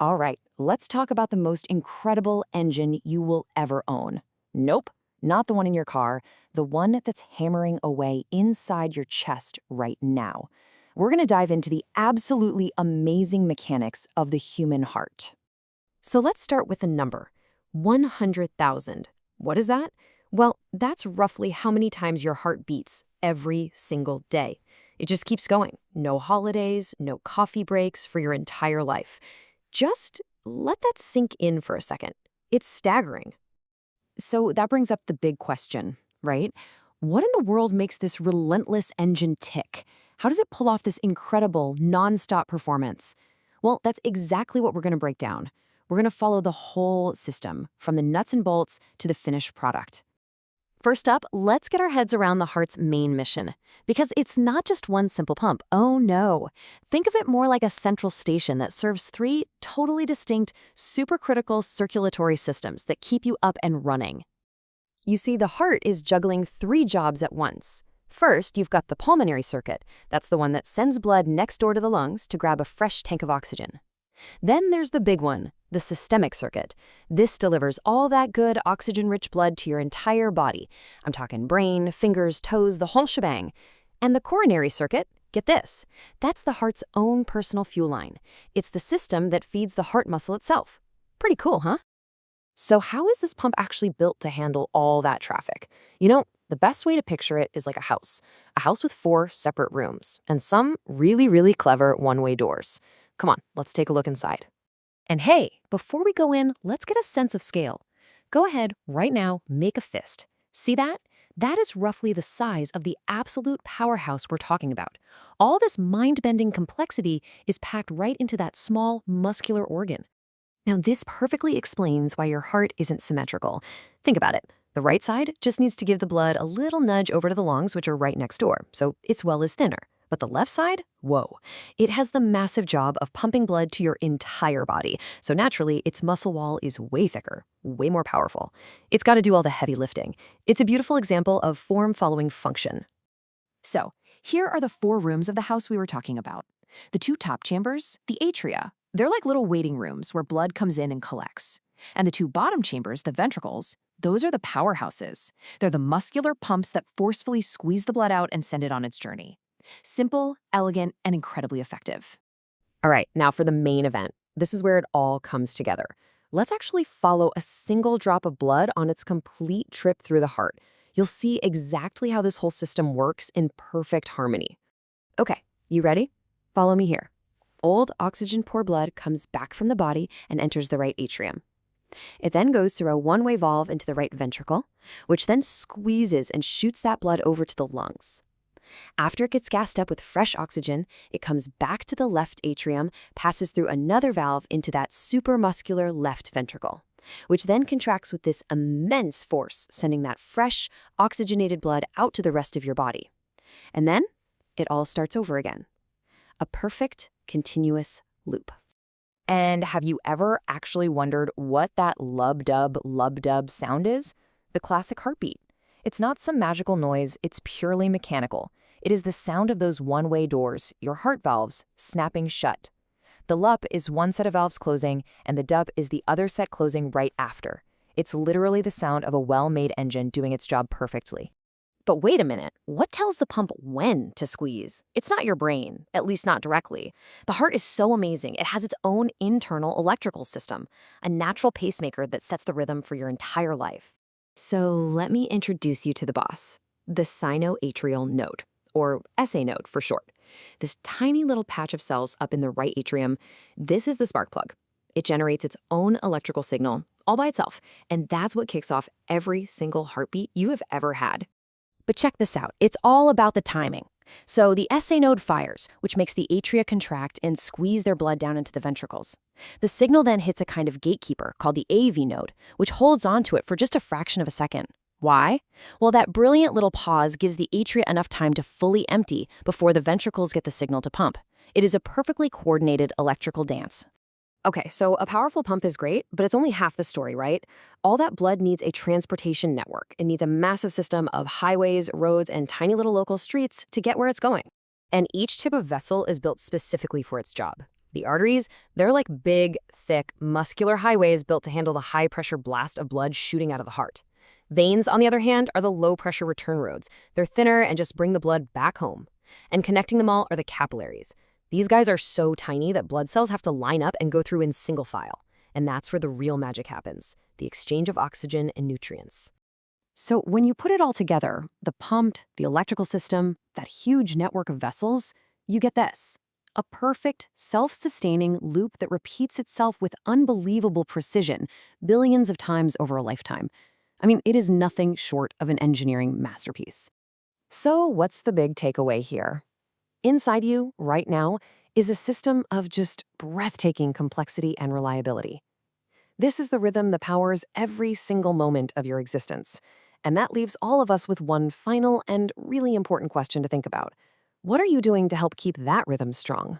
All right, let's talk about the most incredible engine you will ever own. Nope, not the one in your car, the one that's hammering away inside your chest right now. We're going to dive into the absolutely amazing mechanics of the human heart. So let's start with a number, 100,000. What is that? Well, that's roughly how many times your heart beats every single day. It just keeps going. No holidays, no coffee breaks for your entire life. Just let that sink in for a second. It's staggering. So that brings up the big question, right? What in the world makes this relentless engine tick? How does it pull off this incredible, nonstop performance? Well, that's exactly what we're going to break down. We're going to follow the whole system, from the nuts and bolts to the finished product. First up, let's get our heads around the heart's main mission. Because it's not just one simple pump. Oh no. Think of it more like a central station that serves three totally distinct, supercritical circulatory systems that keep you up and running. You see, the heart is juggling three jobs at once. First, you've got the pulmonary circuit. That's the one that sends blood next door to the lungs to grab a fresh tank of oxygen. Then there's the big one, the systemic circuit. This delivers all that good oxygen-rich blood to your entire body. I'm talking brain, fingers, toes, the whole shebang. And the coronary circuit, get this, that's the heart's own personal fuel line. It's the system that feeds the heart muscle itself. Pretty cool, huh? So how is this pump actually built to handle all that traffic? You know, the best way to picture it is like a house with 4 separate rooms, and some really, really clever one-way doors. Come on, let's take a look inside. And hey, before we go in, let's get a sense of scale. Go ahead, right now, make a fist. See that? That is roughly the size of the absolute powerhouse we're talking about. All this mind-bending complexity is packed right into that small, muscular organ. Now, this perfectly explains why your heart isn't symmetrical. Think about it. The right side just needs to give the blood a little nudge over to the lungs, which are right next door, so its well is thinner. But the left side, whoa, it has the massive job of pumping blood to your entire body. So naturally, its muscle wall is way thicker, way more powerful. It's got to do all the heavy lifting. It's a beautiful example of form following function. So here are the 4 rooms of the house we were talking about. The 2 top chambers, the atria. They're like little waiting rooms where blood comes in and collects. And the 2 bottom chambers, the ventricles, those are the powerhouses. They're the muscular pumps that forcefully squeeze the blood out and send it on its journey. Simple, elegant, and incredibly effective. All right, now for the main event. This is where it all comes together. Let's actually follow a single drop of blood on its complete trip through the heart. You'll see exactly how this whole system works in perfect harmony. Okay, you ready? Follow me here. Old oxygen-poor blood comes back from the body and enters the right atrium. It then goes through a one-way valve into the right ventricle, which then squeezes and shoots that blood over to the lungs. After it gets gassed up with fresh oxygen, it comes back to the left atrium, passes through another valve into that supramuscular left ventricle, which then contracts with this immense force, sending that fresh, oxygenated blood out to the rest of your body. And then it all starts over again. A perfect, continuous loop. And have you ever actually wondered what that lub-dub sound is? The classic heartbeat. It's not some magical noise, it's purely mechanical. It is the sound of those one-way doors, your heart valves, snapping shut. The lup is one set of valves closing, and the dub is the other set closing right after. It's literally the sound of a well-made engine doing its job perfectly. But wait a minute, what tells the pump when to squeeze? It's not your brain, at least not directly. The heart is so amazing, it has its own internal electrical system, a natural pacemaker that sets the rhythm for your entire life. So let me introduce you to the boss, the sinoatrial node, or SA node for short. This tiny little patch of cells up in the right atrium, this is the spark plug. It generates its own electrical signal all by itself, and that's what kicks off every single heartbeat you have ever had. But check this out, it's all about the timing. So the SA node fires, which makes the atria contract and squeeze their blood down into the ventricles. The signal then hits a kind of gatekeeper called the AV node, which holds onto it for just a fraction of a second. Why? Well, that brilliant little pause gives the atria enough time to fully empty before the ventricles get the signal to pump. It is a perfectly coordinated electrical dance. Okay, so a powerful pump is great, but it's only half the story, right? All that blood needs a transportation network. It needs a massive system of highways, roads, and tiny little local streets to get where it's going. And each tip of vessel is built specifically for its job. The arteries, they're like big, thick, muscular highways built to handle the high-pressure blast of blood shooting out of the heart. Veins, on the other hand, are the low-pressure return roads. They're thinner and just bring the blood back home. And connecting them all are the capillaries. These guys are so tiny that blood cells have to line up and go through in single file. And that's where the real magic happens, the exchange of oxygen and nutrients. So when you put it all together, the pump, the electrical system, that huge network of vessels, you get this. A perfect, self-sustaining loop that repeats itself with unbelievable precision, billions of times over a lifetime. I mean, it is nothing short of an engineering masterpiece. So what's the big takeaway here? Inside you, right now, is a system of just breathtaking complexity and reliability. This is the rhythm that powers every single moment of your existence. And that leaves all of us with one final and really important question to think about. What are you doing to help keep that rhythm strong?